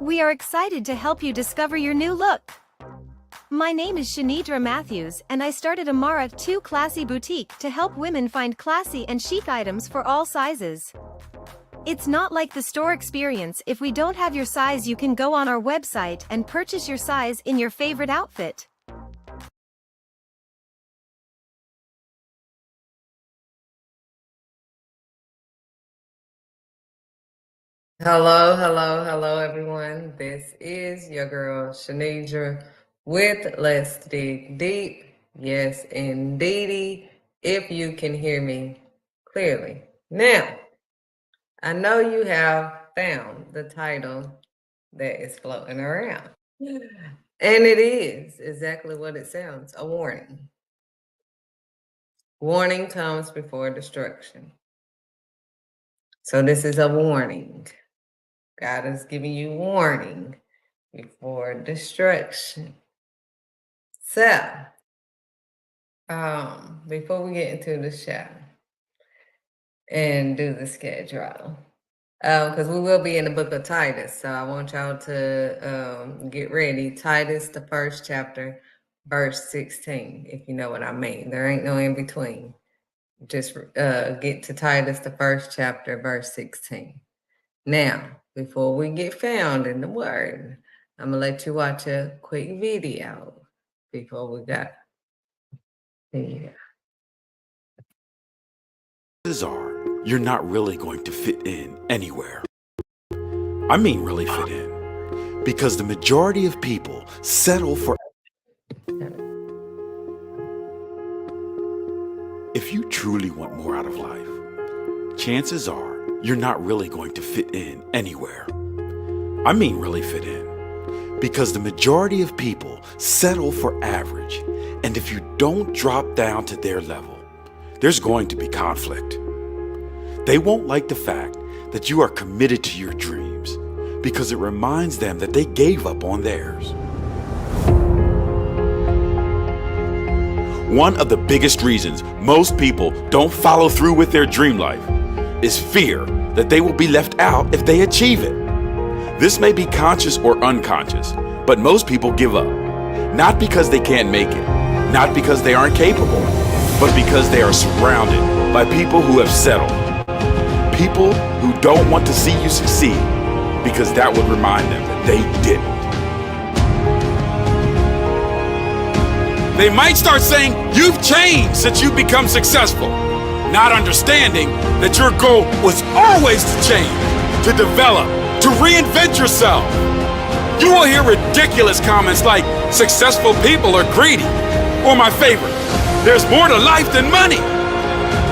We are excited to help you discover your new look. My name is Shanidra Matthews and I started Amara 2 Classy Boutique to help women find classy and chic items for all sizes. It's not like the store experience. If we don't have your size, you can go on our website and purchase your size in your favorite outfit. Hello, everyone. This is your girl, Shanidra, with Let's Dig Deep. Yes, indeedy, if you can hear me clearly. Now, I know you have found the title that is floating around. And it is exactly what it sounds, a warning. Warning comes before destruction. So this is a warning. God is giving you warning before destruction. So, before we get into the show and do the schedule, because we will be in the book of Titus, so I want y'all to get ready. Titus, the first chapter, verse 16, if you know what I mean. There ain't no in between. Just get to Titus, the first chapter, verse 16. Now, before we get found in the word, I'm going to let you watch a quick video before we go. Yeah. Chances are you're not really going to fit in anywhere. I mean really fit in. Because the majority of people settle for... If you truly want more out of life, chances are you're not really going to fit in anywhere. I mean really fit in. Because the majority of people settle for average, and if you don't drop down to their level, there's going to be conflict. They won't like the fact that you are committed to your dreams because it reminds them that they gave up on theirs. One of the biggest reasons most people don't follow through with their dream life is fear that they will be left out if they achieve it. This may be conscious or unconscious, but most people give up. Not because they can't make it, not because they aren't capable, but because they are surrounded by people who have settled. People who don't want to see you succeed because that would remind them that they didn't. They might start saying, "You've changed since you've become successful," not understanding that your goal was always to change, to develop, to reinvent yourself. You will hear ridiculous comments like, "Successful people are greedy," or my favorite, "There's more to life than money."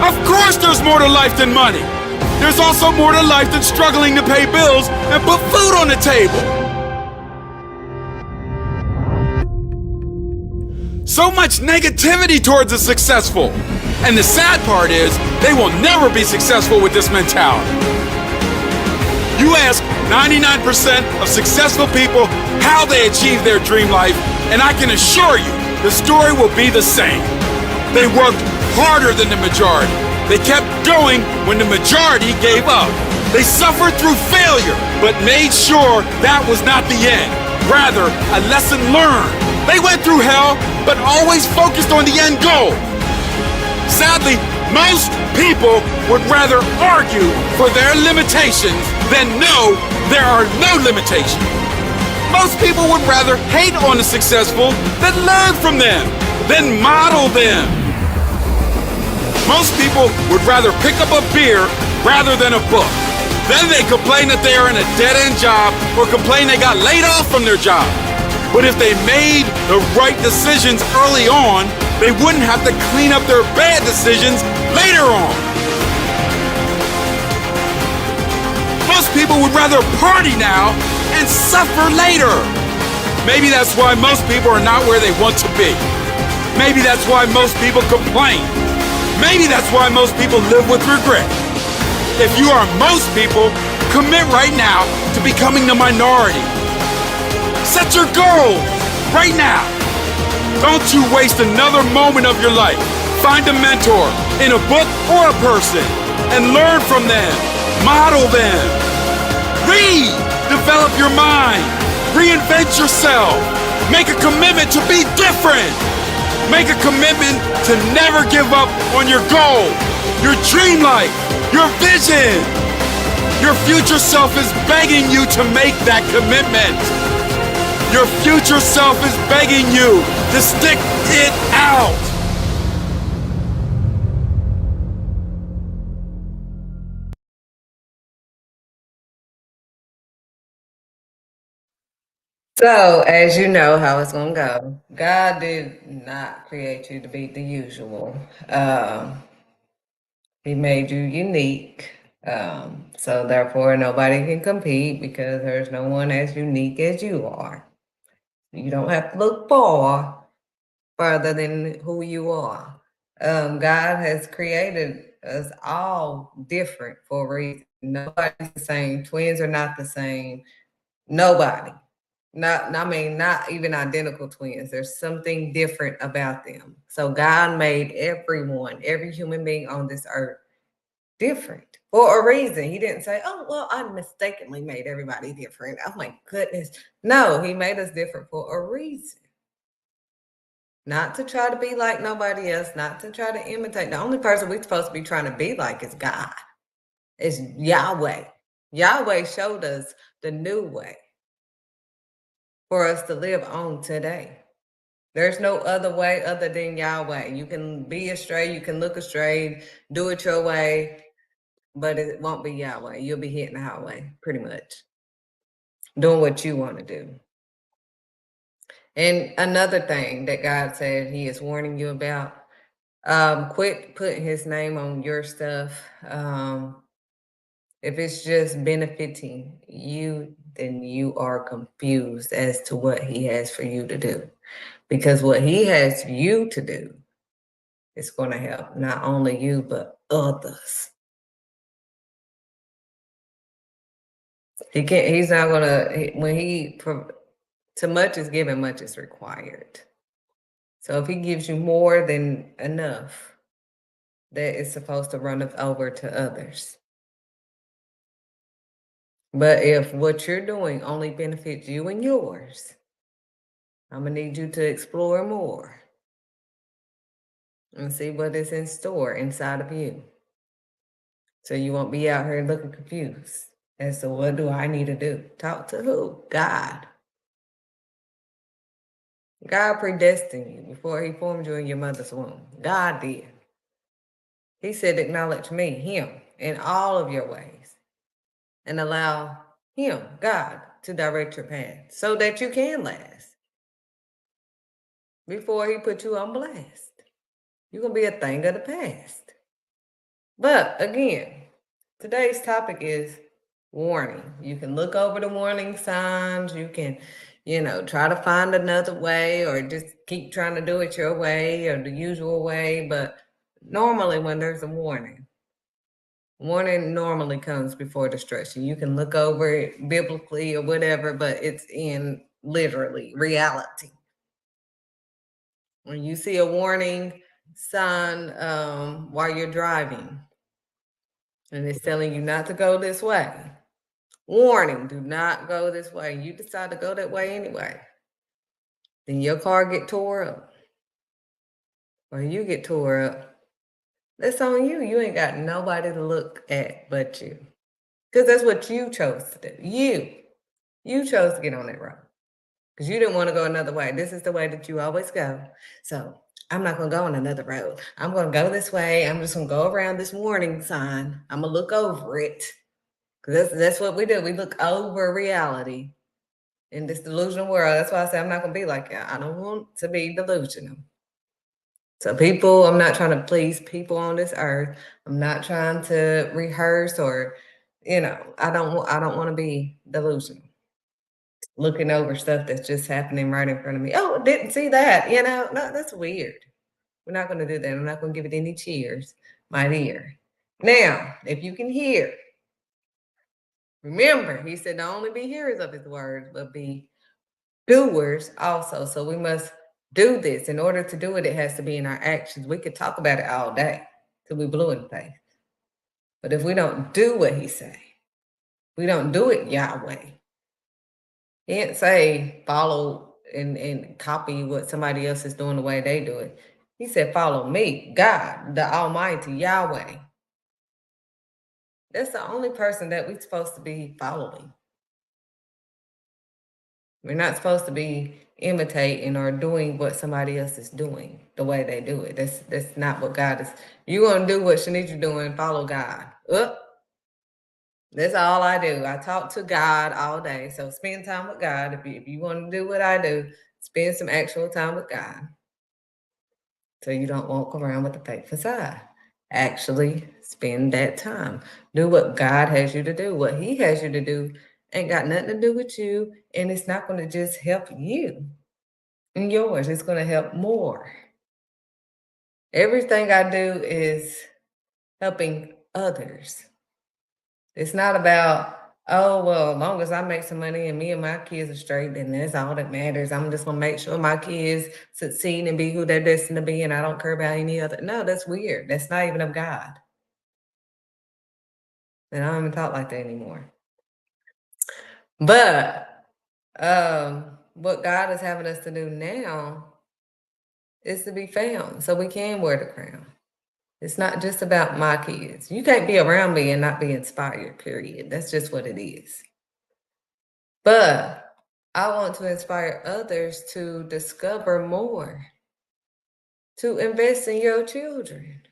Of course there's more to life than money. There's also more to life than struggling to pay bills and put food on the table. So much negativity towards the successful. And the sad part is, they will never be successful with this mentality. You ask 99% of successful people how they achieve their dream life, and I can assure you, the story will be the same. They worked harder than the majority. They kept going when the majority gave up. They suffered through failure, but made sure that was not the end. Rather, a lesson learned. They went through hell, but always focused on the end goal. Sadly, most people would rather argue for their limitations than know there are no limitations. Most people would rather hate on the successful than learn from them, than model them. Most people would rather pick up a beer rather than a book. Then they complain that they are in a dead-end job or complain they got laid off from their job. But if they made the right decisions early on, they wouldn't have to clean up their bad decisions later on. Most people would rather party now and suffer later. Maybe that's why most people are not where they want to be. Maybe that's why most people complain. Maybe that's why most people live with regret. If you are most people, commit right now to becoming the minority. Set your goals right now. Don't you waste another moment of your life. Find a mentor in a book or a person and learn from them. Model them. Read. Develop your mind. Reinvent yourself. Make a commitment to be different. Make a commitment to never give up on your goal, your dream life, your vision. Your future self is begging you to make that commitment. Your future self is begging you to stick it out. So, as you know how it's going to go, God did not create you to be the usual. He made you unique. So, therefore, nobody can compete because there's no one as unique as you are. You don't have to look far further than who you are. God has created us all different for a reason. Nobody's the same. Twins are not the same. Nobody. Not even identical twins. There's something different about them. So God made everyone, every human being on this earth different for a reason. He didn't say, oh, well, I mistakenly made everybody different. Oh my goodness. No, he made us different for a reason. Not to try to be like nobody else, not to try to imitate. The only person we're supposed to be trying to be like is God. It's Yahweh. Yahweh showed us the new way for us to live on today. There's no other way other than Yahweh. You can be astray, you can look astray, do it your way, but it won't be Yahweh. You'll be hitting the highway, pretty much. Doing what you want to do. And another thing that God said he is warning you about, quit putting his name on your stuff. If it's just benefiting you, then you are confused as to what he has for you to do. Because what he has you to do is going to help not only you, but others. He's not going to, too much is given, much is required. So if he gives you more than enough, that is supposed to run over to others. But if what you're doing only benefits you and yours, I'm going to need you to explore more and see what is in store inside of you. So you won't be out here looking confused as to what do I need to do? Talk to who? God. God predestined you before he formed you in your mother's womb. God did. He said, acknowledge me, him, in all of your ways. And allow him, God, to direct your path so that you can last. Before he put you on blast, you're going to be a thing of the past. But again, today's topic is warning. You can look over the warning signs. You can, try to find another way or just keep trying to do it your way or the usual way. But normally when there's a warning normally comes before destruction. You can look over it biblically or whatever, but it's in literally reality. When you see a warning sign while you're driving and it's telling you not to go this way, warning, do not go this way. You decide to go that way anyway. Then your car get tore up or you get tore up. That's on you. You ain't got nobody to look at but you. Because that's what you chose to do. You chose to get on that road. Because you didn't want to go another way. This is the way that you always go. So I'm not going to go on another road. I'm going to go this way. I'm just going to go around this warning sign. I'm going to look over it. Because that's what we do. We look over reality in this delusional world. That's why I say I'm not going to be like that. I don't want to be delusional. So people, I'm not trying to please people on this earth. I'm not trying to rehearse or, I don't want to be delusional. Looking over stuff that's just happening right in front of me. Oh, didn't see that. No, that's weird. We're not going to do that. I'm not going to give it any cheers, my dear. Now, if you can hear, remember, he said not only be hearers of his words, but be doers also. So we must do this. In order to do it, it has to be in our actions. We could talk about it all day till we blue in the face. But if we don't do what he say, we don't do it Yahweh, He didn't say follow and copy what somebody else is doing the way they do it. He said, follow me, God, the Almighty, Yahweh. That's the only person that we're supposed to be following. We're not supposed to be imitating or doing what somebody else is doing the way they do it. That's not what God is. You want to do what Shanitra doing, follow God. That's all I do. I talk to God all day. So spend time with God. If you want to do what I do, spend some actual time with God. So you don't walk around with a fake facade. Actually spend that time. Do what God has you to do. What He has you to do ain't got nothing to do with you. And it's not going to just help you and yours. It's going to help more. Everything I do is helping others. It's not about, oh, well, as long as I make some money and me and my kids are straight, then that's all that matters. I'm just going to make sure my kids succeed and be who they're destined to be, and I don't care about any other. No, that's weird. That's not even of God. And I don't even talk like that anymore. But what God is having us to do now is to be found so we can wear the crown. It's not just about my kids. You can't be around me and not be inspired, period. That's just what it is. But I want to inspire others to discover more, to invest in your children.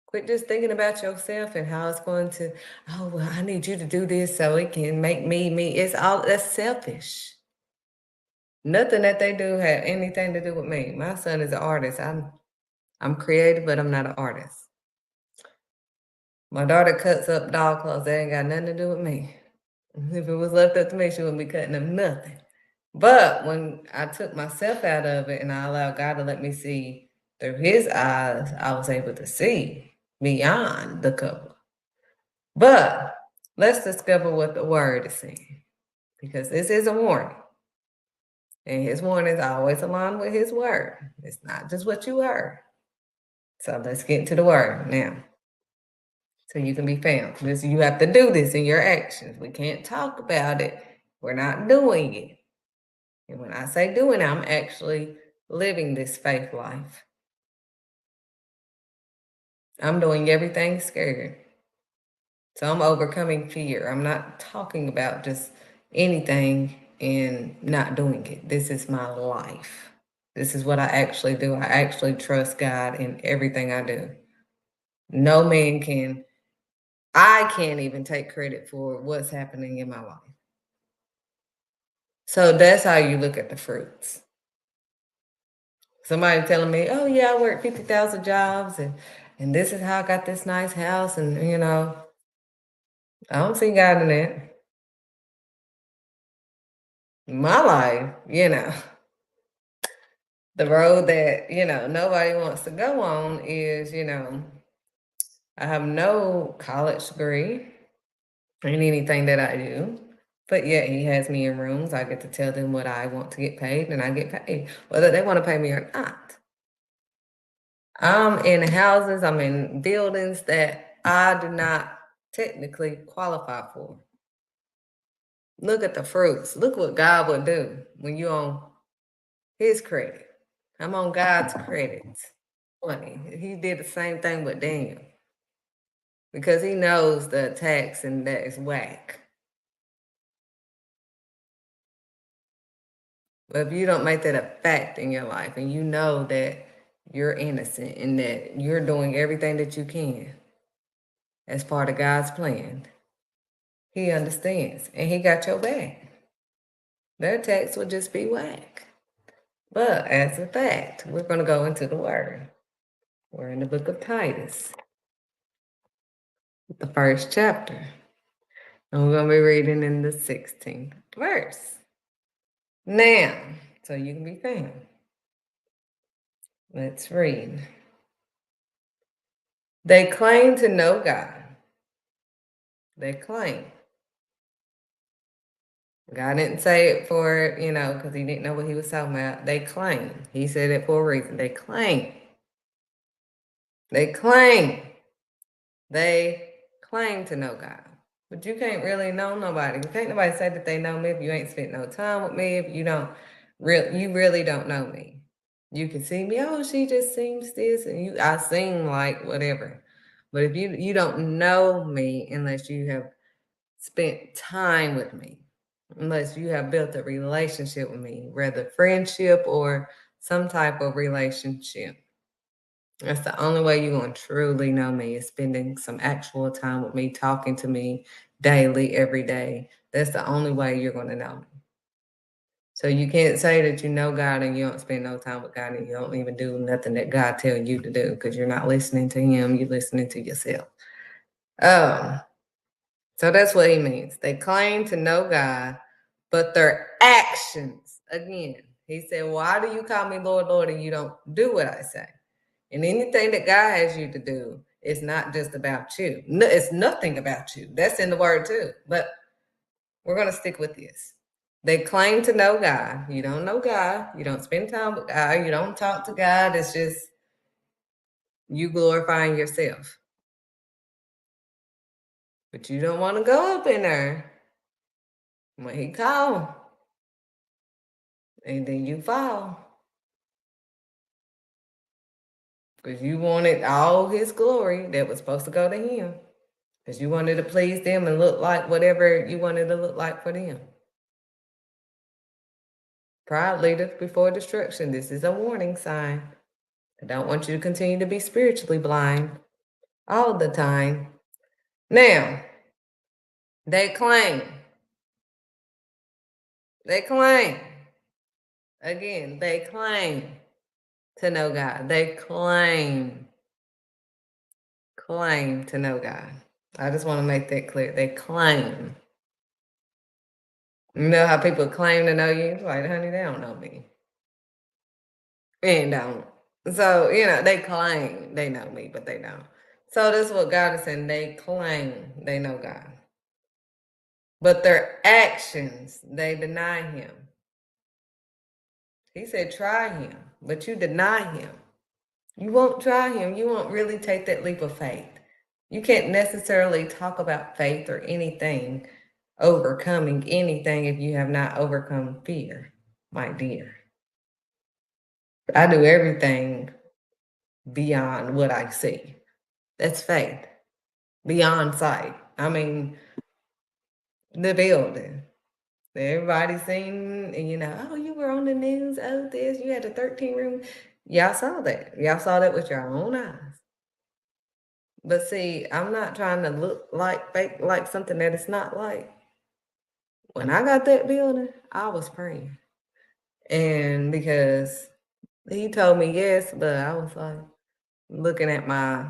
Quit just thinking about yourself and how it's going to, oh, well, I need you to do this so it can make me. It's all, that's selfish. Nothing that they do have anything to do with me. My son is an artist. I'm creative, but I'm not an artist. My daughter cuts up doll clothes. That ain't got nothing to do with me. If it was left up to me, she wouldn't be cutting up nothing. But when I took myself out of it and I allowed God to let me see through His eyes, I was able to see beyond the cover. But let's discover what the Word is saying, because this is a warning. And His warnings always align with His Word. It's not just what you heard. So let's get into the Word now, so you can be found. You have to do this in your actions. We can't talk about it. We're not doing it. And when I say doing it, I'm actually living this faith life. I'm doing everything scared. So I'm overcoming fear. I'm not talking about just anything and not doing it. This is my life. This is what I actually do. I actually trust God in everything I do. No man can. I can't even take credit for what's happening in my life. So that's how you look at the fruits. Somebody telling me, oh yeah, I work 50,000 jobs and this is how I got this nice house, and I don't see God in that. My life, the road that, nobody wants to go on is, I have no college degree in anything that I do. But yet He has me in rooms. I get to tell them what I want to get paid, and I get paid, whether they want to pay me or not. I'm in houses, I'm in buildings that I do not technically qualify for. Look at the fruits. Look what God would do when you're on His credit. I'm on God's credit. Funny. He did the same thing with Daniel, because He knows the attacks and that is whack. But if you don't make that a fact in your life, and you know that you're innocent and that you're doing everything that you can as part of God's plan, He understands and He got your back. Their attacks will just be whack. But as a fact, we're going to go into the Word. We're in the book of Titus, the first chapter. And we're going to be reading in the 16th verse. Now, so you can be found. Let's read. They claim to know God. They claim. God didn't say it for, because He didn't know what He was talking about. They claim. He said it for a reason. They claim. They claim. They claim to know God. But you can't really know nobody. You can't nobody say that they know me if you ain't spent no time with me, if you really don't know me. You can see me, oh, she just seems this, and I seem like whatever. But if you don't know me unless you have spent time with me, unless you have built a relationship with me, whether friendship or some type of relationship. That's the only way you're going to truly know me is spending some actual time with me, talking to me daily, every day. That's the only way you're going to know me. So you can't say that you know God and you don't spend no time with God and you don't even do nothing that God tells you to do because you're not listening to him, you're listening to yourself. So that's what he means. They claim to know God, but their actions, again, he said, why do you call me Lord, Lord, and you don't do what I say? And anything that God has you to do is not just about you. No, it's nothing about you. That's in the word too. But we're going to stick with this. They claim to know God. You don't know God. You don't spend time with God. You don't talk to God. It's just you glorifying yourself. But you don't want to go up in there when he calls. And then you fall. Because you wanted all his glory that was supposed to go to him. Because you wanted to please them and look like whatever you wanted to look like for them. Pride leadeth before destruction. This is a warning sign. I don't want you to continue to be spiritually blind all the time. Now, they claim. Again, they claim to know God. They claim to know God. I just want to make that clear. They claim. You know how people claim to know you? Like, honey, they don't know me. And don't. So, they claim they know me, but they don't. So this is what God is saying. They claim they know God. But their actions, they deny him. He said, try him, but you deny him. You won't try him. You won't really take that leap of faith. You can't necessarily talk about faith or anything, overcoming anything if you have not overcome fear, my dear. I do everything beyond what I see. That's faith. Beyond sight. I mean, the building. Everybody's seen, oh, you were on the news, oh, this, you had a 13-room. Y'all saw that. Y'all saw that with your own eyes. But see, I'm not trying to look like fake, like something that it's not like. When I got that building, I was praying. And because he told me yes, but I was like looking at my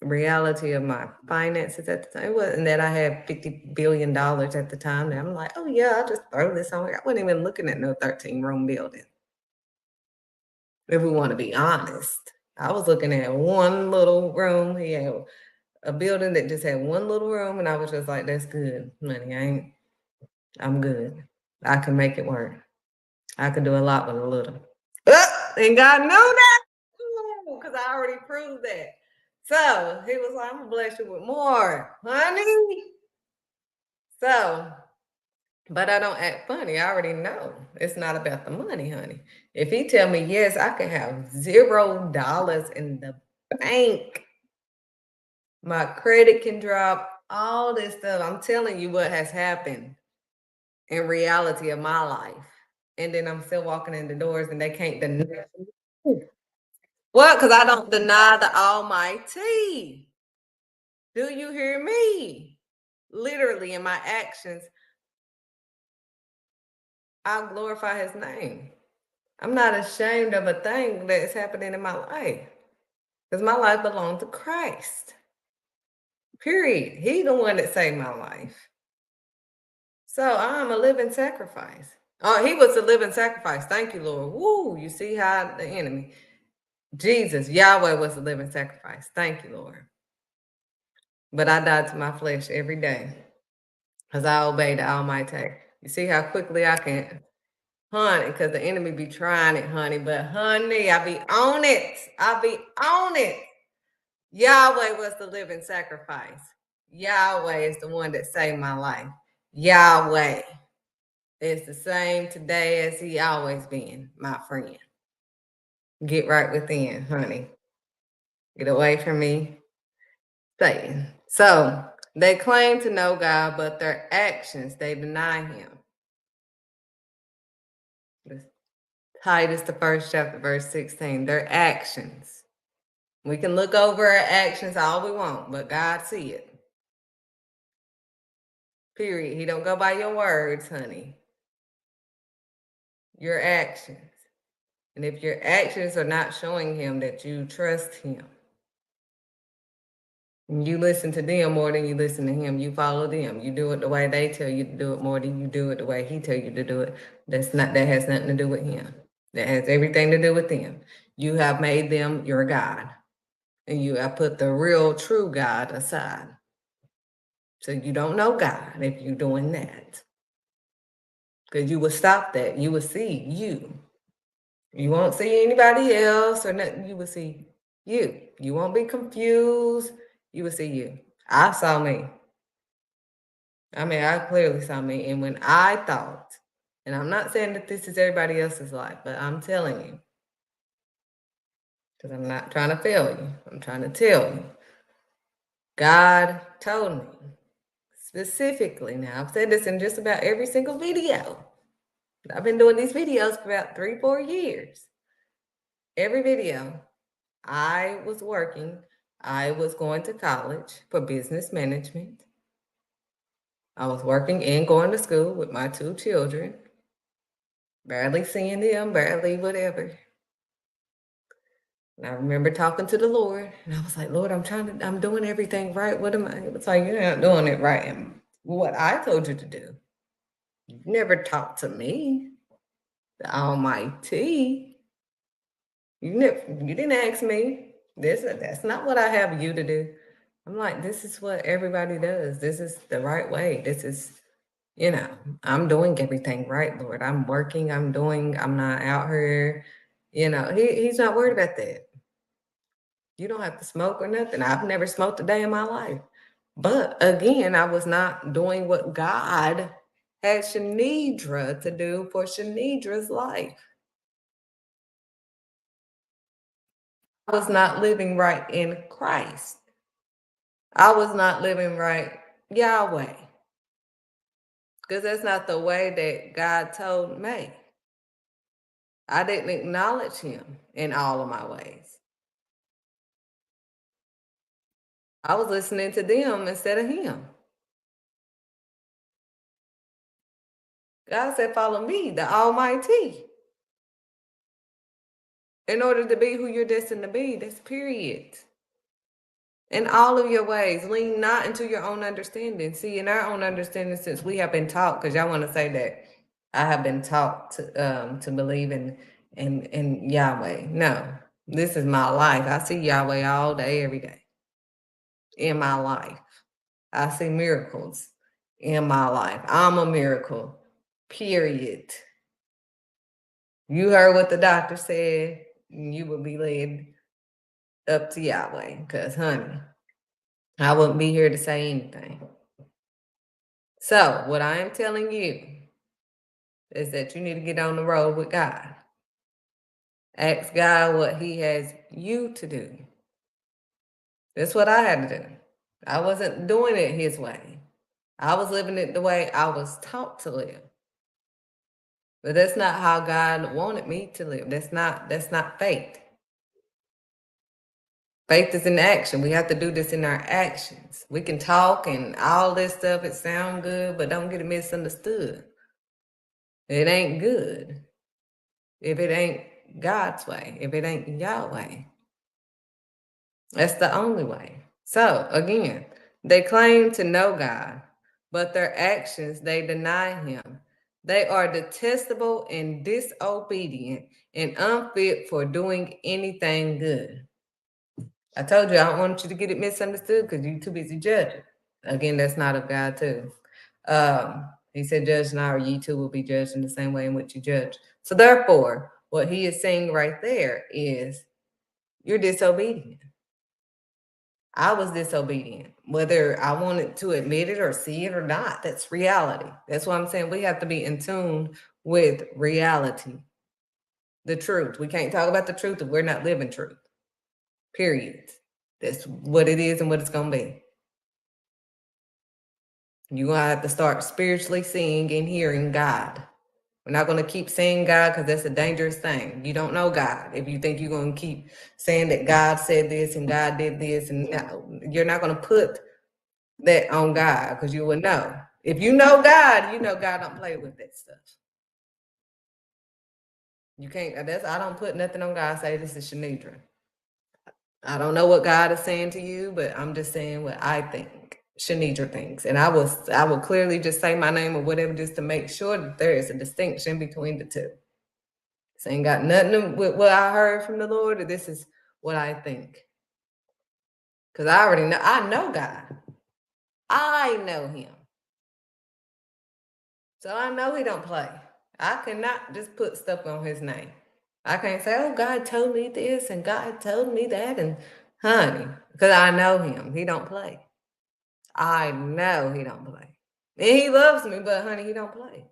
reality of my finances at the time. It wasn't that I had $50 billion at the time. And I'm like, oh yeah, I'll just throw this on here. I wasn't even looking at no 13-room building. If we want to be honest, I was looking at one little room. He had a building that just had one little room, and I was just like, that's good, money. I'm good. I can make it work. I can do a lot with a little. And God knew that because I already proved that. So he was like, I'm gonna bless you with more, honey. So, but I don't act funny. I already know it's not about the money, honey. If he tell me yes, I can have $0 in the bank. My credit can drop, all this stuff. I'm telling you what has happened in reality of my life. And then I'm still walking in the doors and they can't deny. Well, because I don't deny the Almighty. Do you hear me? Literally in my actions, I glorify his name. I'm not ashamed of a thing that's happening in my life. Because my life belongs to Christ. Period. He the one that saved my life. So I'm a living sacrifice. Oh, he was a living sacrifice. Thank you, Lord. Woo, you see how the enemy, Jesus, Yahweh was a living sacrifice. Thank you, Lord. But I died to my flesh every day because I obey the Almighty. You see how quickly I can, honey, because the enemy be trying it, honey. But honey, I be on it. Yahweh was the living sacrifice. Yahweh is the one that saved my life. Yahweh is the same today as he always been, my friend. Get right within, honey. Get away from me, Satan. So they claim to know God, but their actions, they deny him. Titus, the first chapter, verse 16. Their actions. We can look over our actions all we want, but God see it. Period. He don't go by your words, honey. Your actions. And if your actions are not showing him that you trust him, you listen to them more than you listen to him, you follow them, you do it the way they tell you to do it more than you do it the way he tell you to do it. That has nothing to do with him. That has everything to do with them. You have made them your God. And you have put the real true God aside. So you don't know God if you're doing that. Because you will stop that. You will see you. You won't see anybody else or nothing. You will see you. You won't be confused. You will see you. I saw me. I mean, I clearly saw me. And when I thought, and I'm not saying that this is everybody else's life, but I'm telling you, because I'm not trying to fail you. I'm trying to tell you. God told me specifically. Now, I've said this in just about every single video. I've been doing these videos for about 3-4 years. Every video, I was working. I was going to college for business management. I was working and going to school with my 2 children. Barely seeing them, barely whatever. And I remember talking to the Lord, and I was like, Lord, I'm doing everything right. What am I? It's like, you're not doing it right. And what I told you to do. You never talked to me, the Almighty. You didn't ask me. That's not what I have you to do. I'm like, this is what everybody does. This is the right way. This is, I'm doing everything right, Lord. I'm working. I'm not out here. He's not worried about that. You don't have to smoke or nothing. I've never smoked a day in my life. But again, I was not doing what God had Shanidra to do for Shanidra's life. I was not living right in Christ. I was not living right Yahweh. Because that's not the way that God told me. I didn't acknowledge him in all of my ways. I was listening to them instead of him. God said, follow me, the Almighty. In order to be who you're destined to be, that's period. In all of your ways, lean not into your own understanding. See, in our own understanding, since we have been taught, because y'all want to say that I have been taught to believe in Yahweh. No, this is my life. I see Yahweh all day, every day in my life. I see miracles in my life. I'm a miracle, period. You heard what the doctor said, you will be led up to Yahweh, because, honey, I wouldn't be here to say anything. So, what I am telling you is that you need to get on the road with God. Ask God what he has you to do. That's what I had to do. I wasn't doing it his way. I was living it the way I was taught to live. But that's not how God wanted me to live. That's not faith. Faith is in action. We have to do this in our actions. We can talk and all this stuff, it sounds good, but don't get it misunderstood. It ain't good if it ain't God's way, if it ain't Yahweh. That's the only way. So, again, they claim to know God, but their actions, they deny him. They are detestable and disobedient and unfit for doing anything good. I told you, I don't want you to get it misunderstood because you're too busy judging. Again, that's not of God too. He said, judge not, or ye too will be judged in the same way in which you judge. So therefore, what he is saying right there is, you're disobedient. I was disobedient. Whether I wanted to admit it or see it or not, that's reality. That's why I'm saying we have to be in tune with reality, the truth. We can't talk about the truth if we're not living truth. Period. That's what it is and what it's going to be. You're going to have to start spiritually seeing and hearing God. We're not going to keep saying God because that's a dangerous thing. You don't know God. If you think you're going to keep saying that God said this and God did this, and you're not going to put that on God because you will know. If you know God, you know God don't play with that stuff. You can't, I don't put nothing on God. Say this is Shanidra. I don't know what God is saying to you, but I'm just saying what I think Shanidra thinks. And I will clearly just say my name or whatever just to make sure that there is a distinction between the two. This ain't got nothing to with what I heard from the Lord, or this is what I think. Because I already know, I know God. I know him. So I know he don't play. I cannot just put stuff on his name. I can't say, oh, God told me this and God told me that. And honey, because I know him. He don't play. I know he don't play. And he loves me, but honey, he don't play.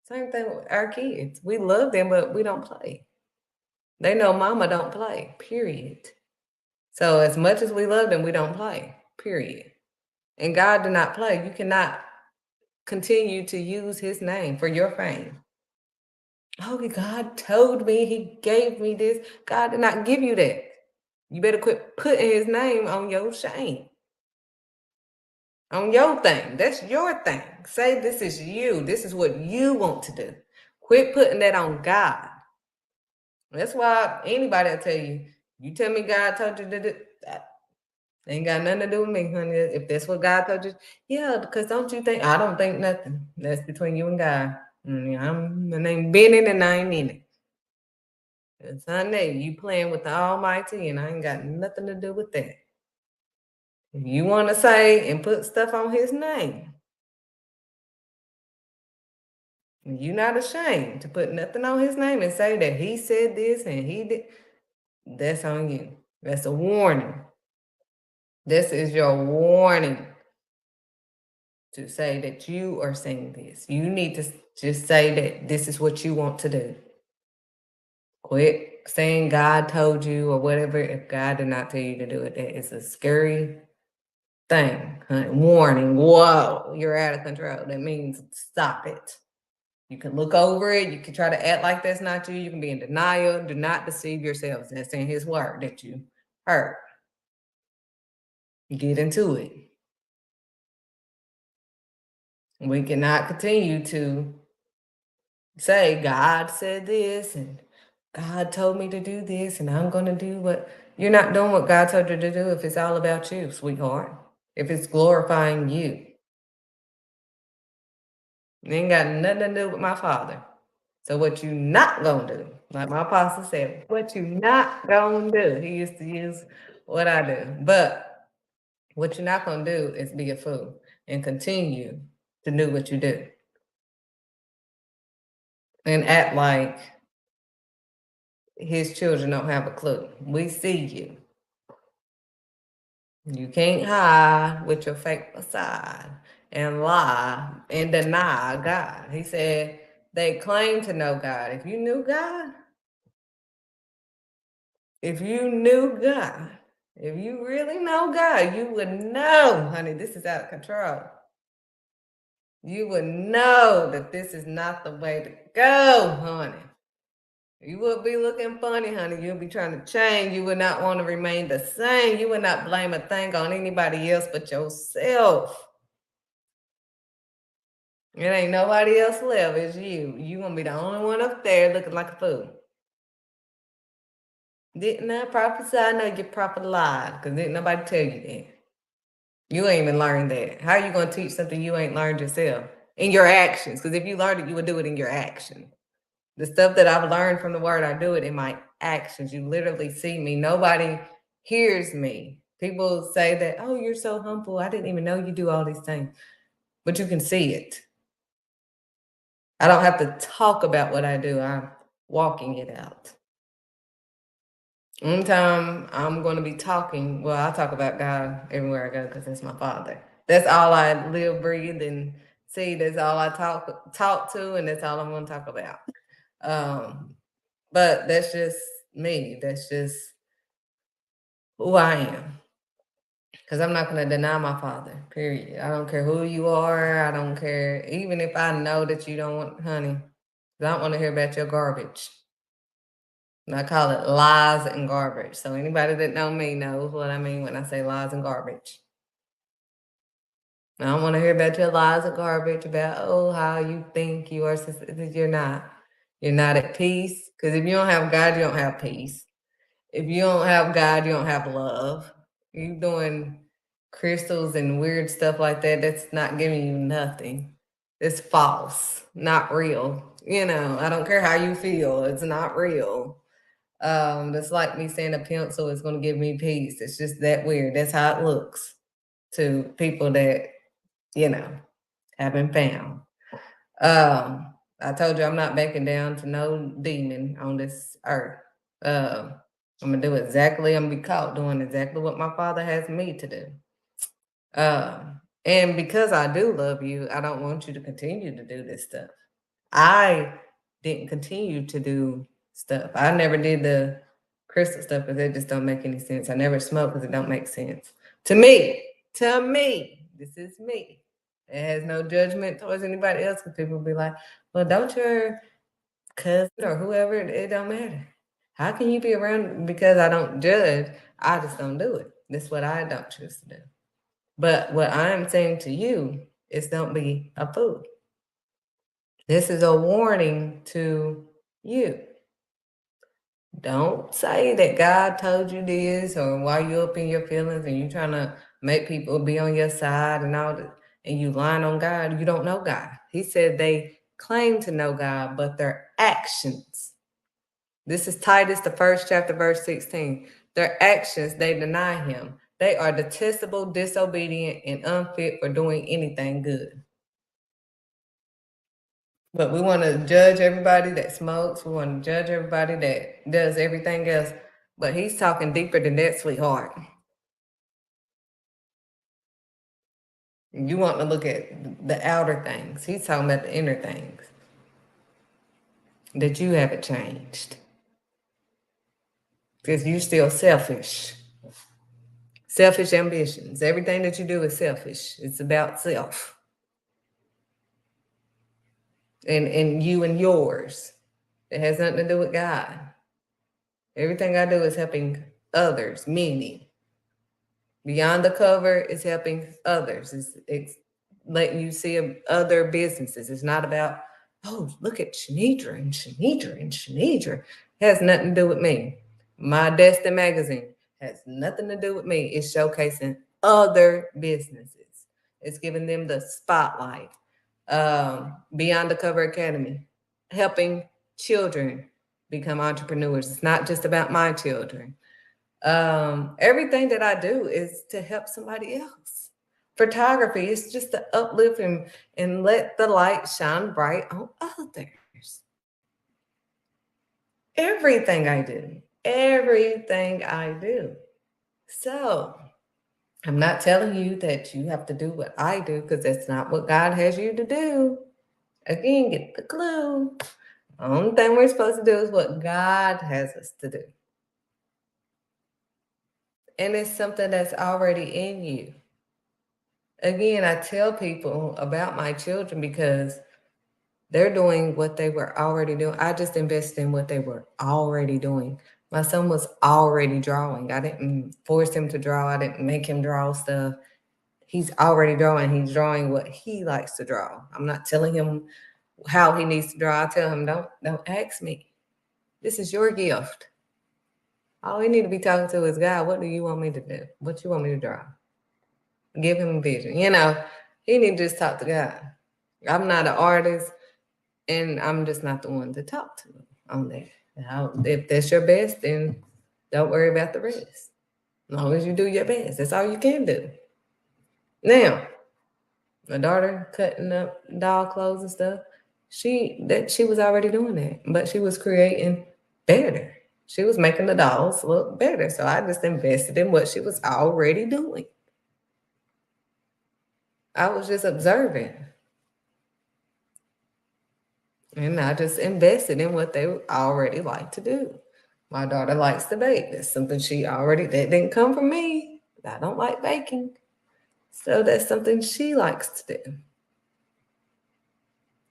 Same thing with our kids. We love them, but we don't play. They know mama don't play, period. So as much as we love them, we don't play, period. And God did not play. You cannot continue to use his name for your fame. Oh, God told me, he gave me this. God did not give you that. You better quit putting his name on your shame. On your thing. That's your thing. Say this is you. This is what you want to do. Quit putting that on God. That's why anybody will tell you, you tell me God told you to do that. Ain't got nothing to do with me, honey. If that's what God told you, yeah, because don't you think, I don't think nothing. That's between you and God. My name Bennett and I ain't in it. It's honey, you playing with the Almighty and I ain't got nothing to do with that. If you want to say and put stuff on his name, you're not ashamed to put nothing on his name and say that he said this and he did. That's on you. That's a warning. This is your warning to say that you are saying this. You need to just say that this is what you want to do. Quit saying God told you or whatever if God did not tell you to do it. That is a scary thing. Warning. Whoa, you're out of control. That means stop it. You can look over it. You can try to act like that's not you. You can be in denial. Do not deceive yourselves. That's in his word that you heard. Get into it. We cannot continue to say, God said this and God told me to do this and I'm going to do what. You're not doing what God told you to do if it's all about you, sweetheart. If it's glorifying you. It ain't got nothing to do with my Father. So what you not going to do, like my apostle said, what you not going to do. He used to use what I do. But what you're not going to do is be a fool and continue to do what you do. And act like his children don't have a clue. We see you. You can't hide with your fake facade and lie and deny God. He said they claim to know God. If you knew God, if you really know God, you would know, honey, this is out of control. You would know that this is not the way to go, honey. You would be looking funny, honey. You'll be trying to change. You would not want to remain the same. You would not blame a thing on anybody else but yourself. It ain't nobody else left. It's you. You're going to be the only one up there looking like a fool. Didn't I prophesy? No, you prophet lied because didn't nobody tell you that. You ain't even learned that. How are you going to teach something you ain't learned yourself? In your actions. Because if you learned it, you would do it in your action. The stuff that I've learned from the word, I do it in my actions. You literally see me. Nobody hears me. People say that, oh, you're so humble. I didn't even know you do all these things. But you can see it. I don't have to talk about what I do. I'm walking it out. One time I'm going to be talking. Well, I talk about God everywhere I go because that's my Father. That's all I live, breathe, and see. That's all I talk to, and that's all I'm going to talk about. But that's just me. That's just who I am. Because I'm not going to deny my Father. Period. I don't care who you are. I don't care, even if I know that you don't want, honey. I don't want to hear about your garbage. And I call it lies and garbage. So anybody that know me knows what I mean when I say lies and garbage. I don't want to hear about your lies and garbage about, oh, how you think you are. You're not. You're not at peace. Because if you don't have God, you don't have peace. If you don't have God, you don't have love. You're doing crystals and weird stuff like that. That's not giving you nothing. It's false, not real. You know, I don't care how you feel. It's not real. That's like me saying a pencil is going to give me peace. It's just that weird. That's how it looks to people that, you know, haven't found. I told you I'm not backing down to no demon on this earth. I'm gonna do exactly. I'm gonna be caught doing exactly what my Father has me to do. And because I do love you, I don't want you to continue to do this stuff. I didn't continue to do stuff. I never did the crystal stuff because it just don't make any sense. I never smoked because it don't make sense. To me, this is me. It has no judgment towards anybody else because people be like, well, don't your cousin or whoever, it don't matter. How can you be around? Because I don't judge, I just don't do it. That's what I don't choose to do. But what I'm saying to you is don't be a fool. This is a warning to you. Don't say that God told you this or why you up in your feelings and you trying to make people be on your side and all that, and you lying on God. You don't know God. He said they claim to know God, but their actions. This is Titus, the 1st chapter, verse 16. Their actions, they deny him. They are detestable, disobedient, and unfit for doing anything good. But we want to judge everybody that smokes. We want to judge everybody that does everything else. But he's talking deeper than that, sweetheart. You want to look at the outer things. He's talking about the inner things. That you haven't changed. Because you're still selfish. Selfish ambitions. Everything that you do is selfish. It's about self. And you and yours. It has nothing to do with God. Everything I do is helping others, meaning beyond the cover is helping others. It's letting you see other businesses. It's not about, oh, look at Shanidra and Shanidra and Shanidra. It has nothing to do with me. My Destiny magazine has nothing to do with me. It's showcasing other businesses. It's giving them the spotlight. Beyond the Cover Academy, helping children become entrepreneurs. It's not just about my children. Everything that I do is to help somebody else. Photography is just to uplift and let the light shine bright on others. Everything I do. So I'm not telling you that you have to do what I do because that's not what God has you to do. Again, get the clue. The only thing we're supposed to do is what God has us to do. And it's something that's already in you. Again, I tell people about my children because they're doing what they were already doing. I just invested in what they were already doing. My son was already drawing. I didn't force him to draw. I didn't make him draw stuff. He's already drawing. He's drawing what he likes to draw. I'm not telling him how he needs to draw. I tell him, don't ask me. This is your gift. All we need to be talking to is, God, what do you want me to do? What you want me to draw? Give him a vision. You know, he need to just talk to God. I'm not an artist, and I'm just not the one to talk to on that. If that's your best, then don't worry about the rest. As long as you do your best, that's all you can do. Now, my daughter cutting up doll clothes and stuff, she was already doing that, but she was creating better. She was making the dolls look better. So I just invested in what she was already doing. I was just observing. And I just invested in what they already like to do. My daughter likes to bake. That's something that didn't come from me. I don't like baking. So that's something she likes to do.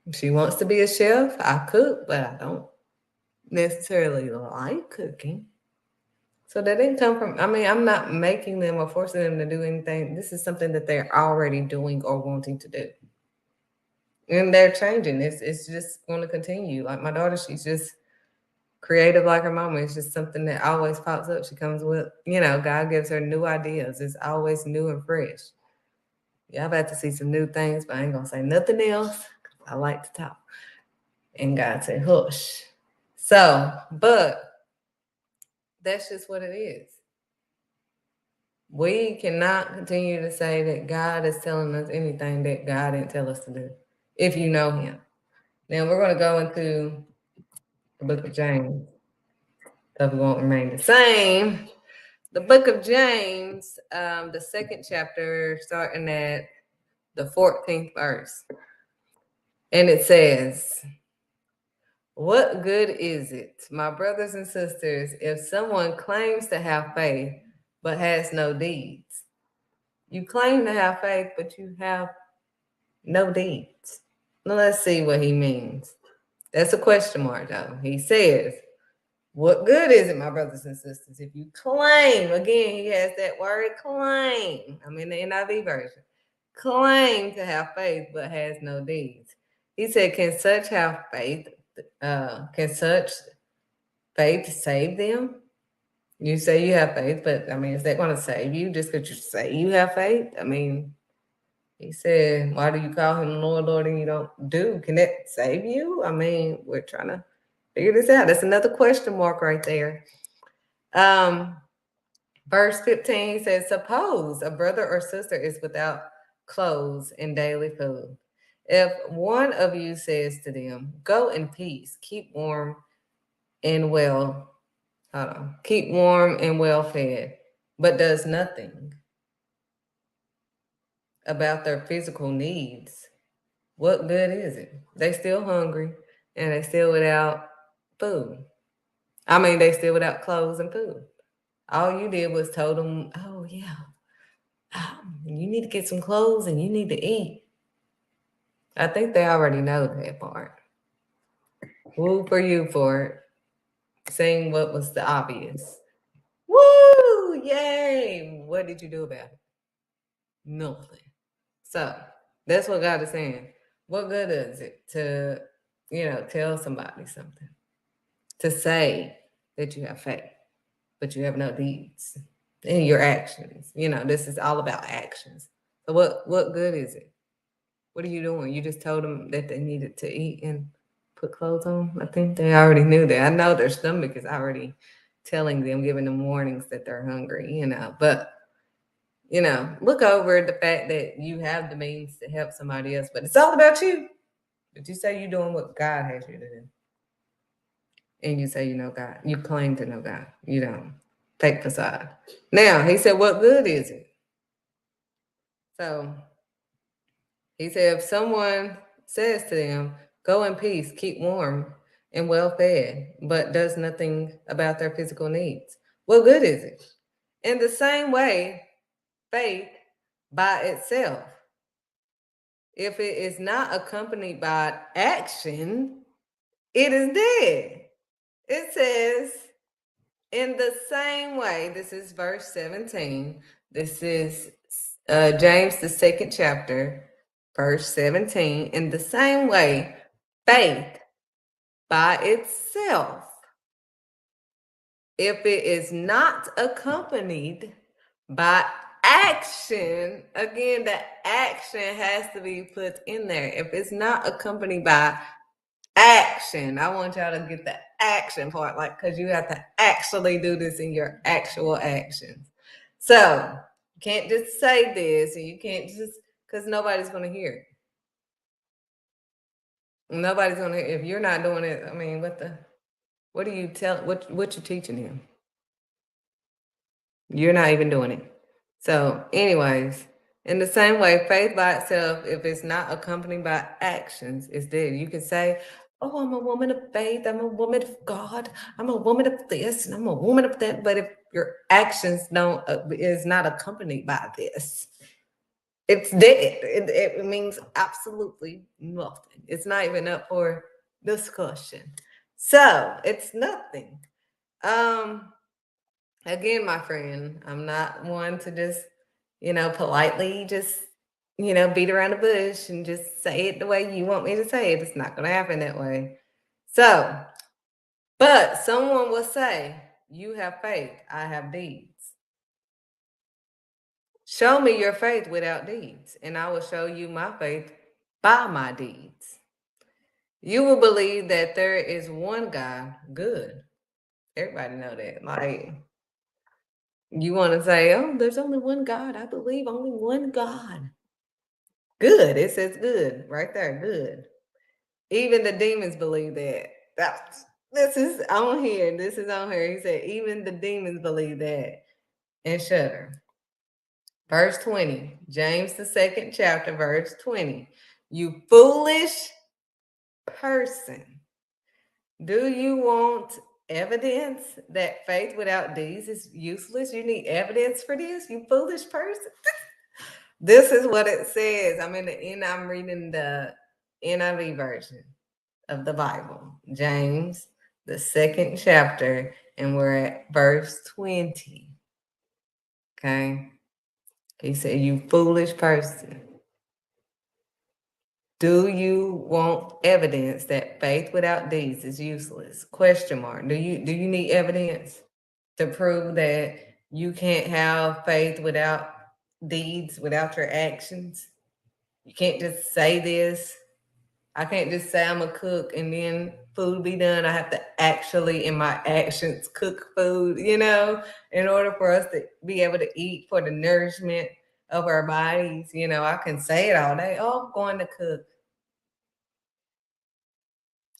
If she wants to be a chef, I cook, but I don't necessarily like cooking. So that didn't come from, I'm not making them or forcing them to do anything. This is something that they're already doing or wanting to do. And they're changing. It's just going to continue. Like my daughter, she's just creative like her mama. It's just something that always pops up. She comes with, God gives her new ideas. It's always new and fresh. Y'all about to see some new things, but I ain't going to say nothing else. I like to talk. And God said, hush. So, but that's just what it is. We cannot continue to say that God is telling us anything that God didn't tell us to do, if you know him. Now we're going to go into the book of James. So we won't remain the same. The book of James, the 2nd chapter, starting at the 14th verse. And it says, what good is it, my brothers and sisters, if someone claims to have faith but has no deeds? You claim to have faith, but you have no deeds. Now let's see what he means. That's a question mark, though. He says, what good is it, my brothers and sisters, if you claim, again, he has that word claim. I'm in the NIV version. Claim to have faith, but has no deeds. He said, can such faith save them? You say you have faith, but is that going to save you just because you say you have faith? He said, why do you call him Lord, Lord, and you don't do? Can that save you? We're trying to figure this out. That's another question mark right there. Verse 15 says, suppose a brother or sister is without clothes and daily food. If one of you says to them, go in peace, keep warm and well fed, but does nothing about their physical needs, what good is it? They still hungry and they still without food. They still without clothes and food. All you did was told them, oh yeah, you need to get some clothes and you need to eat. I think they already know that part. Woo for you for it. Saying what was the obvious. Woo! Yay! What did you do about it? Nothing. So that's what God is saying. What good is it to, tell somebody something? To say that you have faith, but you have no deeds in your actions. This is all about actions. So what good is it? What are you doing? You just told them that they needed to eat and put clothes on. I think they already knew that. I know their stomach is already telling them, giving them warnings that they're hungry, but look over the fact that you have the means to help somebody else, but it's all about you. But you say you're doing what God has you to do. And you say you know God. You claim to know God. You don't. Take facade. Now, he said, what good is it? So he said, if someone says to them, go in peace, keep warm and well fed, but does nothing about their physical needs, what good is it? In the same way, faith by itself, if it is not accompanied by action, it is dead. It says, in the same way, this is verse 17. This is James, the 2nd chapter, verse 17. In the same way, faith by itself, if it is not accompanied by action, again, the action has to be put in there. If it's not accompanied by action, I want y'all to get the action part, because you have to actually do this in your actual actions. So you can't just say this, and you can't just, because nobody's going to hear it. Nobody's going to, if you're not doing it, what the, What do you tell? What you teaching him? You're not even doing it. So, anyways, in the same way, faith by itself, if it's not accompanied by actions, is dead. You can say, "Oh, I'm a woman of faith. I'm a woman of God. I'm a woman of this, and I'm a woman of that." But if your actions don't is not accompanied by this, it's dead. It means absolutely nothing. It's not even up for discussion. So it's nothing. Again, my friend, I'm not one to just, politely just, beat around the bush and just say it the way you want me to say it. It's not going to happen that way. So, but someone will say, "You have faith, I have deeds. Show me your faith without deeds, and I will show you my faith by my deeds." You will believe that there is one God. Good. Everybody know that. Like, you want to say, "Oh, there's only one God. I believe only one God." Good. It says good right there. Good. Even the demons believe that. This is on here. This is on here. He said, even the demons believe that and shudder. Verse 20, James, the 2nd chapter, verse 20. "You foolish person, do you want evidence that faith without deeds is useless? You need evidence for this, you foolish person." This is what it says. I'm reading the NIV version of the Bible, James, the 2nd chapter, and we're at verse 20. Okay. He said, "You foolish person. Do you want evidence that faith without deeds is useless? Question mark. Do you need evidence to prove that you can't have faith without deeds, without your actions? You can't just say this. I can't just say I'm a cook and then food be done. I have to actually, in my actions, cook food, in order for us to be able to eat for the nourishment of our bodies. I can say it all day. Oh, I'm going to cook.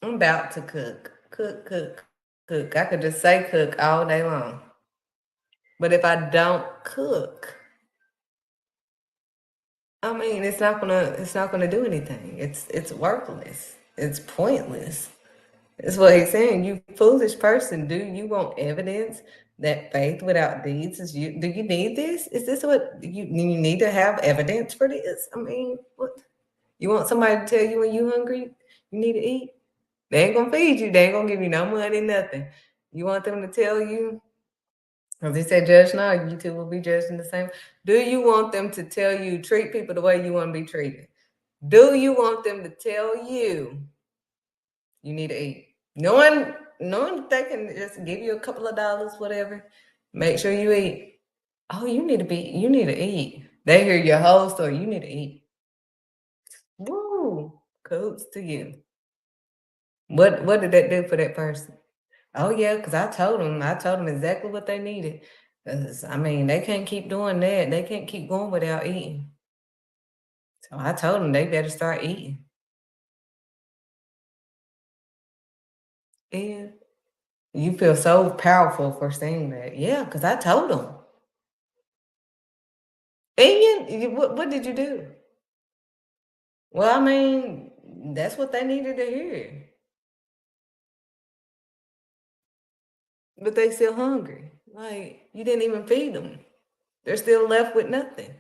I'm about to cook. Cook. I could just say cook all day long. But if I don't cook, I mean, it's not gonna do anything. It's worthless. It's pointless. That's what he's saying. You foolish person, do you want evidence that faith without deeds is you? Do you need this? Is this what you need to have evidence for this? I mean, what? You want somebody to tell you when you hungry, you need to eat? They ain't gonna feed you. They ain't gonna give you no money, nothing. You want them to tell you? As they say, judge not, you two will be judged in the same. Do you want them to tell you, treat people the way you want to be treated? Do you want them to tell you you need to eat? Knowing they can just give you a couple of dollars, whatever, make sure you eat. Oh, you need to eat. They hear your whole story. You need to eat. Woo! Kudos to you. What did that do for that person? Oh yeah, because I told them exactly what they needed. Because I mean, they can't keep doing that. They can't keep going without eating. So I told them they better start eating. And you feel so powerful for saying that. Yeah, because I told them. And what did you do? Well, I mean, that's what they needed to hear. But they still hungry. Like, you didn't even feed them. They're still left with nothing.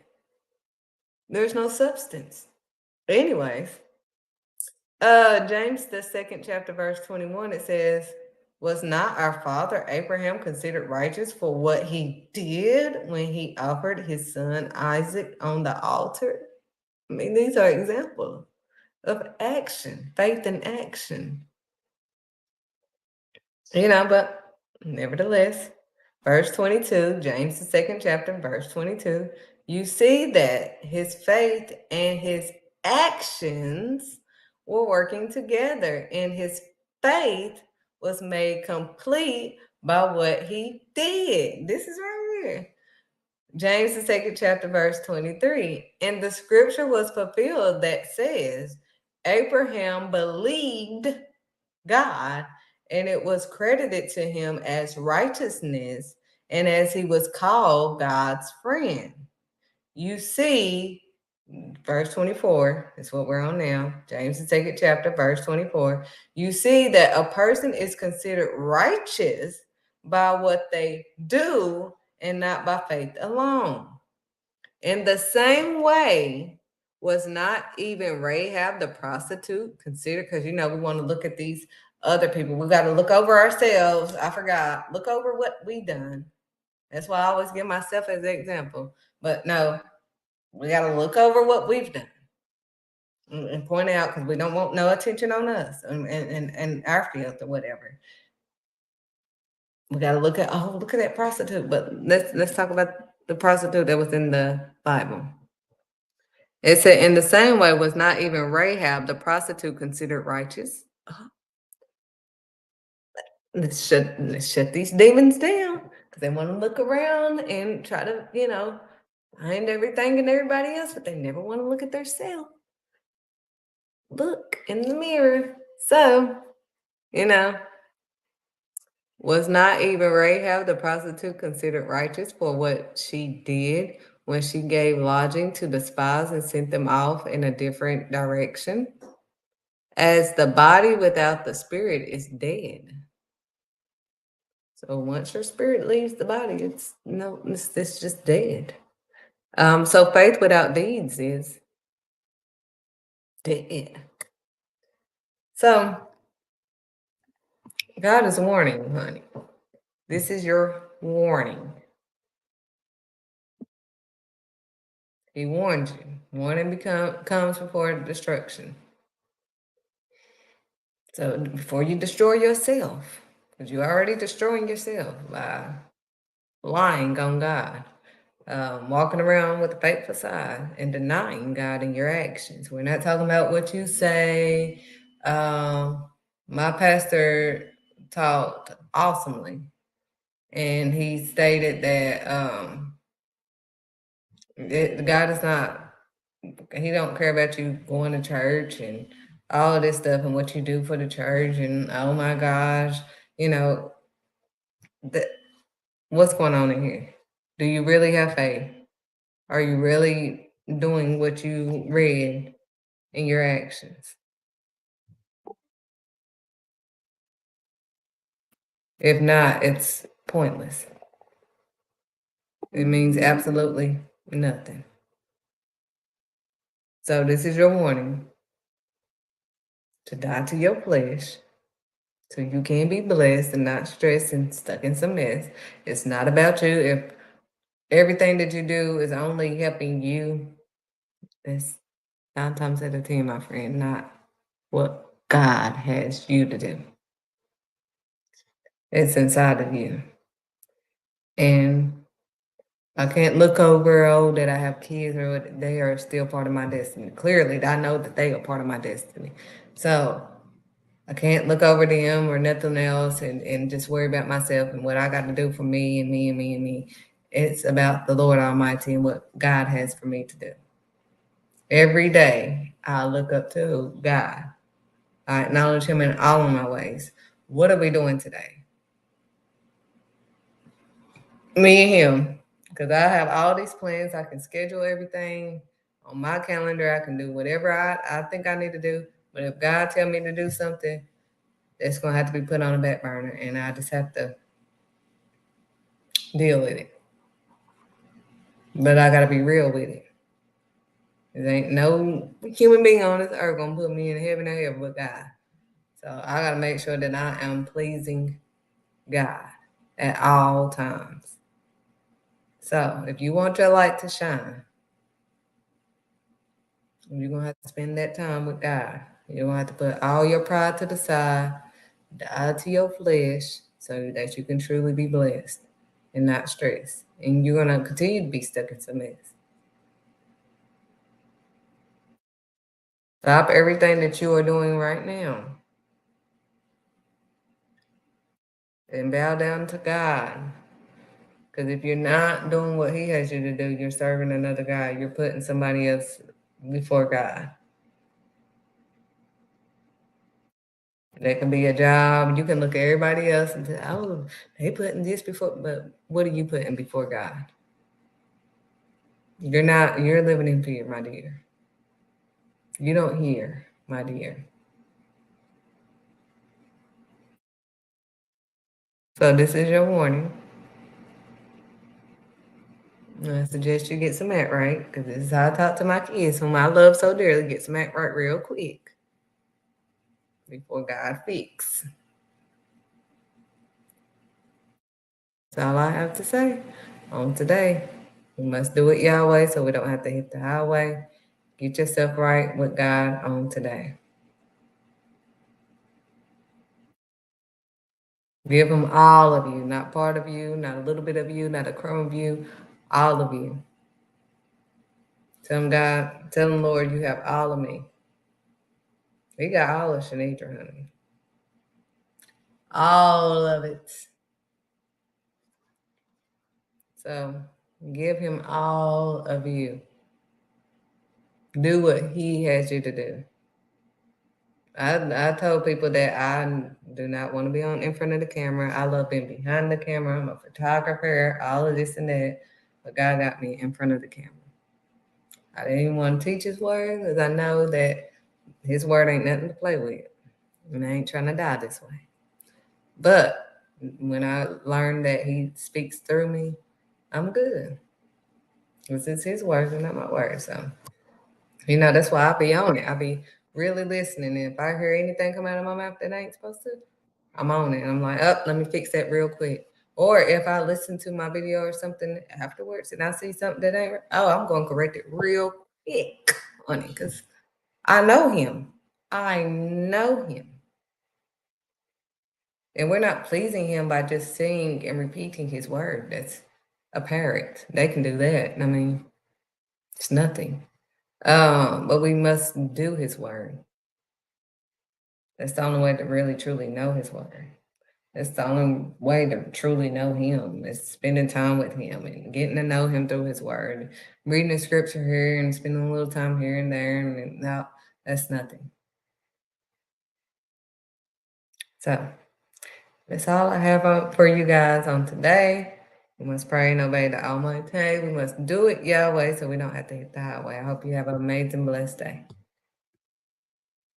There's no substance. Anyways, James, the 2nd chapter, verse 21, it says, "Was not our father Abraham considered righteous for what he did when he offered his son Isaac on the altar?" I mean, these are examples of action, faith in action. But nevertheless, verse 22, James, the 2nd chapter, verse 22, you see that his faith and his actions were working together, and his faith was made complete by what he did. This is right here. James, the 2nd chapter, verse 23. "And the scripture was fulfilled that says, Abraham believed God, and it was credited to him as righteousness, and as he was called God's friend. You see, verse 24 is what we're on now. James, the second chapter, verse 24. You see that a person is considered righteous by what they do and not by faith alone. In the same way, was not even Rahab the prostitute considered? Because, we want to look at these other people. We got to look over ourselves. I forgot. Look over what we done. That's why I always give myself as an example. But no, we got to look over what we've done and point out, because we don't want no attention on us and our filth or whatever. We got to look at that prostitute. But let's talk about the prostitute that was in the Bible. It said, in the same way, was not even Rahab the prostitute considered righteous? Let's shut these demons down, because they want to look around and try to, find everything in everybody else, but they never want to look at themselves. Look in the mirror. So, was not even Rahab the prostitute considered righteous for what she did when she gave lodging to the spies and sent them off in a different direction? As the body without the spirit is dead. So once your spirit leaves the body, it's just dead. So faith without deeds is dead. So God is warning, honey. This is your warning. He warned you. Warning comes before destruction. So before you destroy yourself, because you're already destroying yourself by lying on God, walking around with a fake facade and denying God in your actions. We're not talking about what you say. My pastor taught awesomely, and he stated that God is not, he don't care about you going to church and all of this stuff and what you do for the church, and oh my gosh, what's going on in here? Do you really have faith? Are you really doing what you read in your actions? If not, it's pointless. It means absolutely nothing. So this is your warning to die to your flesh so you can be blessed and not stressed and stuck in some mess. It's not about you. If everything that you do is only helping you, it's 9 times out of 10, my friend, not what God has you to do. It's inside of you. And I can't look over, that I have kids, or they are still part of my destiny. Clearly, I know that they are part of my destiny. So I can't look over them or nothing else and just worry about myself and what I got to do for me and me and me and me. It's about the Lord Almighty and what God has for me to do. Every day, I look up to God. I acknowledge Him in all of my ways. What are we doing today? Me and Him. Because I have all these plans. I can schedule everything on my calendar. I can do whatever I think I need to do. But if God tell me to do something, it's going to have to be put on the back burner. And I just have to deal with it. But I got to be real with it. There ain't no human being on this earth going to put me in heaven or hell but God. So I got to make sure that I am pleasing God at all times. So if you want your light to shine, you're going to have to spend that time with God. You're going to have to put all your pride to the side, die to your flesh, so that you can truly be blessed and not stressed. And you're going to continue to be stuck in some mess. Stop everything that you are doing right now and bow down to God. Because if you're not doing what He has you to do, you're serving another God. You're putting somebody else before God. That can be a job. You can look at everybody else and say, oh, they putting this before, but what are you putting before God? You're living in fear, my dear. You don't hear, my dear. So this is your warning. I suggest you get some act right, because this is how I talk to my kids, whom I love so dearly. Get some act right real quick before God fix. That's all I have to say on today. We must do it Yahweh so we don't have to hit the highway. Get yourself right with God on today. Give him all of you, not part of you, not a little bit of you, not a crumb of you, all of you. Tell him, God, tell him, Lord, you have all of me. We got all of Shanidra, honey. All of it. So give him all of you. Do what he has you to do. I told people that I do not want to be in front of the camera. I love being behind the camera. I'm a photographer, all of this and that. But God got me in front of the camera. I didn't even want to teach his word because I know that his word ain't nothing to play with. And I ain't trying to die this way. But when I learned that he speaks through me, I'm good. Because it's his words and not my words. So, that's why I be on it. I be really listening. And if I hear anything come out of my mouth that I ain't supposed to, I'm on it. And I'm like, let me fix that real quick. Or if I listen to my video or something afterwards and I see something that ain't right, I'm going to correct it real quick on it because I know him. I know him. And we're not pleasing him by just saying and repeating his word. That's a parrot. They can do that. I mean, it's nothing. But we must do his word. That's the only way to really truly know his word. That's the only way to truly know him is spending time with him and getting to know him through his word. Reading the scripture here and spending a little time here and there. And no, that's nothing. So that's all I have for you guys on today. We must pray and obey the Almighty. We must do it Yahweh so we don't have to hit the highway. I hope you have an amazing, blessed day.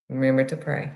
Remember to pray.